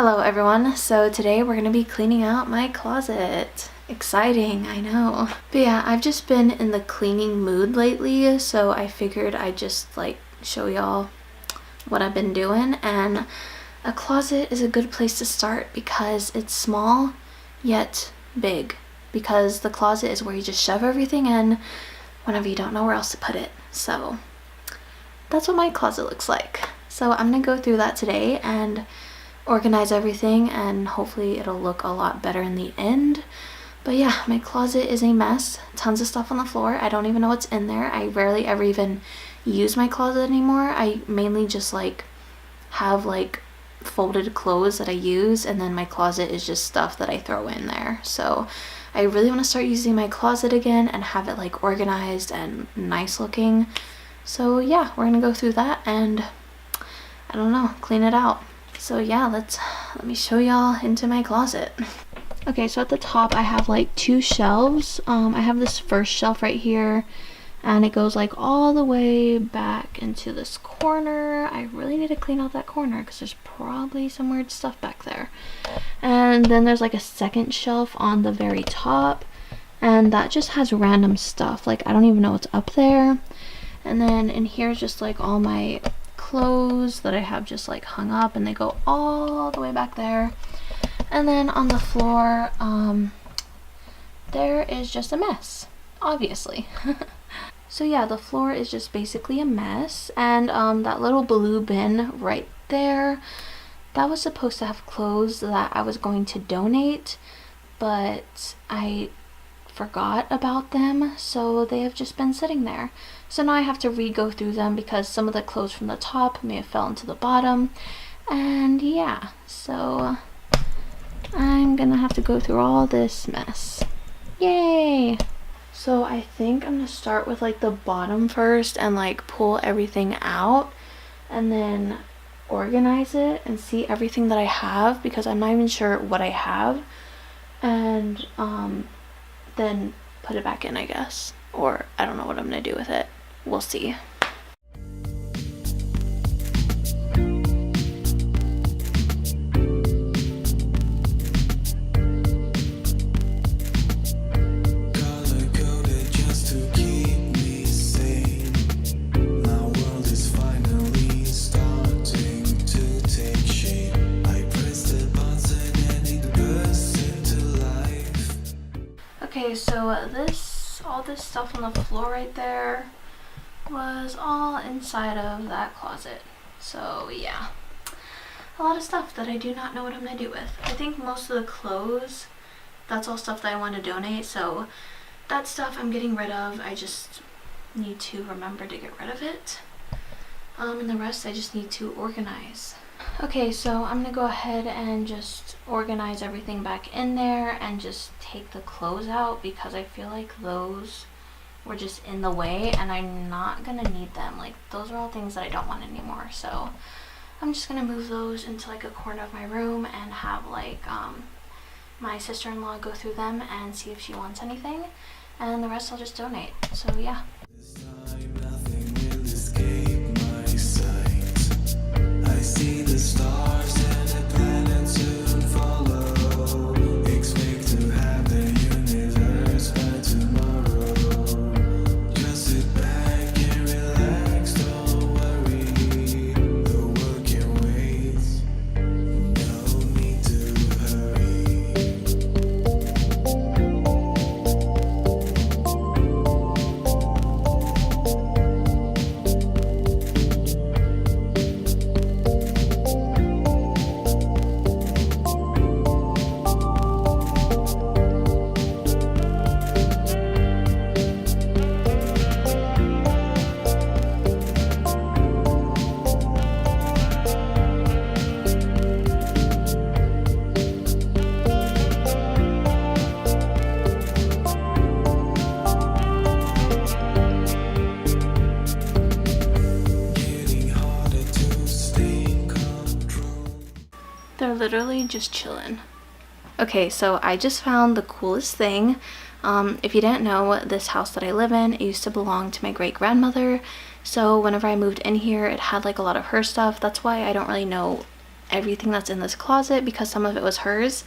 Hello everyone, so today we're going to be cleaning out my closet. Exciting, I know. But yeah, I've just been in the cleaning mood lately, so I figured I'd just show y'all what I've been doing. And a closet is a good place to start because it's small yet big, because the closet is where you just shove everything in whenever you don't know where else to put it. So that's what my closet looks like. So I'm going to go through that today and organize everything, and hopefully it'll look a lot better in the end. But yeah, my closet is a mess. Tons of stuff on the floor. I don't even know what's in there. I rarely ever even use my closet anymore. I mainly just have folded clothes that I use, and then my closet is just stuff that I throw in there. So I really want to start using my closet again and have it organized and nice looking. So yeah, we're gonna go through that and I don't know, clean it out. So yeah, let me show y'all into my closet. Okay, so at the top I have two shelves. I have this first shelf right here, and it goes all the way back into this corner. I really need to clean out that corner because there's probably some weird stuff back there. And then there's a second shelf on the very top, and that just has random stuff. I don't even know what's up there. And then in here is just all my clothes that I have just hung up, and they go all the way back there. And then on the floor there is just a mess, obviously. So yeah, the floor is just basically a mess. And that little blue bin right there, that was supposed to have clothes that I was going to donate, but I forgot about them, so they have just been sitting there. So now I have to re-go through them because some of the clothes from the top may have fell into the bottom. And yeah, so I'm gonna have to go through all this mess. Yay! So I think I'm gonna start with the bottom first and pull everything out and then organize it and see everything that I have, because I'm not even sure what I have, and then put it back in, I guess. Or I don't know what I'm gonna do with it. We'll see. Okay, so all this stuff on the floor right there was all inside of that closet. So yeah, a lot of stuff that I do not know what I'm gonna do with. I think most of the clothes, that's all stuff that I want to donate, so that stuff I'm getting rid of. I just need to remember to get rid of it. And the rest I just need to organize. Okay, so I'm gonna go ahead and just organize everything back in there and just take the clothes out, because I feel like those were just in the way and I'm not gonna need them. Those are all things that I don't want anymore. So I'm just gonna move those into a corner of my room and have my sister-in-law go through them and see if she wants anything, and the rest I'll just donate. So yeah. See the stars and the planets soon follow. Expect to have the universe by tomorrow. Just sit back and relax, don't worry. The world can wait. No need to hurry. They're literally just chilling. Okay, so I just found the coolest thing. If you didn't know, this house that I live in, it used to belong to my great-grandmother. So whenever I moved in here, it had like a lot of her stuff. That's why I don't really know everything that's in this closet because some of it was hers.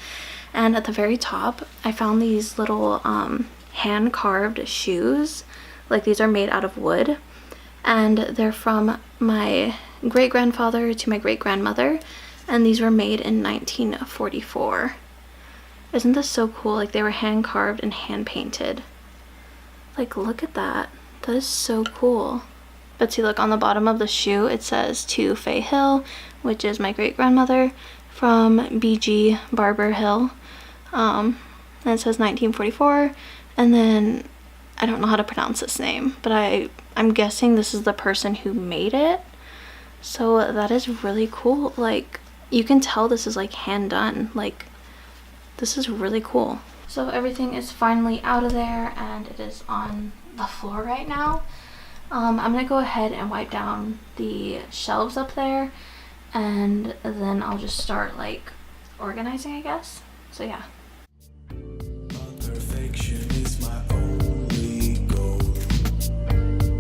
And at the very top, I found these little hand-carved shoes. Like, these are made out of wood, and they're from my great-grandfather to my great-grandmother, and these were made in 1944. Isn't this so cool? Like, they were hand-carved and hand-painted. Like, look at that. That is so cool. But see, look, on the bottom of the shoe, it says to Fay Hill, which is my great-grandmother, from B.G. Barber Hill. And it says 1944, and then I don't know how to pronounce this name, but I'm guessing this is the person who made it. So that is really cool. Like, you can tell this is like hand done. Like, this is really cool. So everything is finally out of there, and it is on the floor right now. I'm gonna go ahead and wipe down the shelves up there, and then I'll just start like organizing, I guess. So yeah. Perfection is my only goal.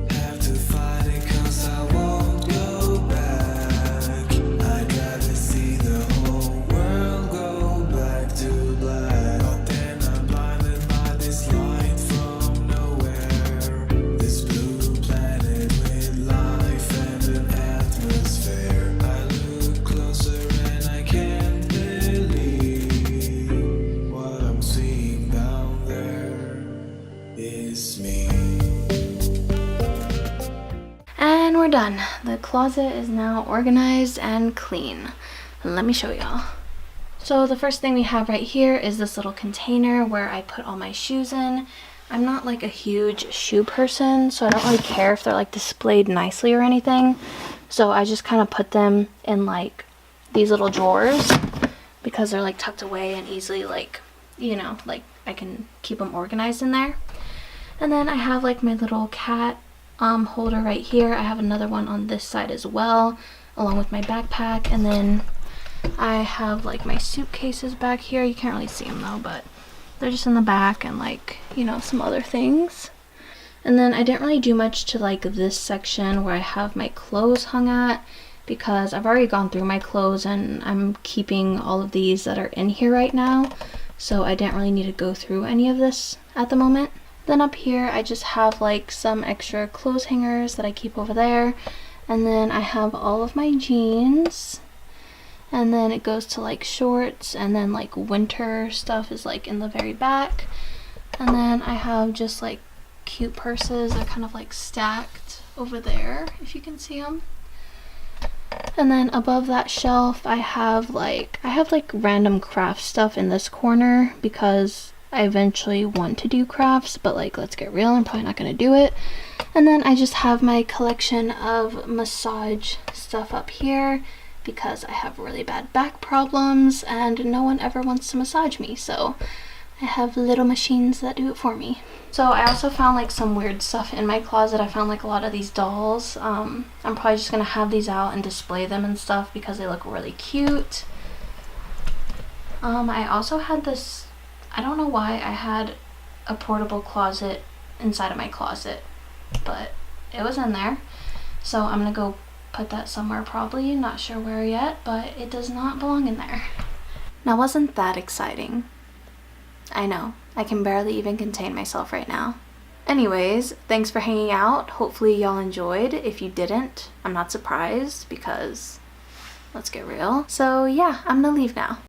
Have to fight it 'cause I won't go back. I'd rather see the whole world go back to black. But then I'm blinded by this light from nowhere. This blue planet with life and an atmosphere. I look closer and I can't believe what I'm seeing down there is me. And we're done. The closet is now organized and clean. Let me show y'all. So the first thing we have right here is this little container where I put all my shoes in. I'm not like a huge shoe person, so I don't really care if they're like displayed nicely or anything. So I just kind of put them in like these little drawers because they're like tucked away and easily like, you know, like I can keep them organized in there. And then I have like my little cat holder right here. I have another one on this side as well, along with my backpack. And then I have like my suitcases back here. You can't really see them though, but they're just in the back, and like, you know, some other things. And then I didn't really do much to like this section where I have my clothes hung at, because I've already gone through my clothes and I'm keeping all of these that are in here right now. So I didn't really need to go through any of this at the moment. Then up here I just have like some extra clothes hangers that I keep over there. And then I have all of my jeans. And then it goes to like shorts, and then like winter stuff is like in the very back. And then I have just like cute purses. They're kind of like stacked over there, if you can see them. And then above that shelf I have like random craft stuff in this corner, because I eventually want to do crafts, but like, let's get real, I'm probably not gonna do it. And then I just have my collection of massage stuff up here, because I have really bad back problems and no one ever wants to massage me, so I have little machines that do it for me. So I also found like some weird stuff in my closet. I found like a lot of these dolls. I'm probably just gonna have these out and display them and stuff because they look really cute. I also had this, I don't know why I had a portable closet inside of my closet, but it was in there. So I'm gonna go put that somewhere, probably, not sure where yet, but it does not belong in there. Now, wasn't that exciting? I know, I can barely even contain myself right now. Anyways, thanks for hanging out. Hopefully y'all enjoyed. If you didn't, I'm not surprised, because let's get real. So yeah, I'm gonna leave now.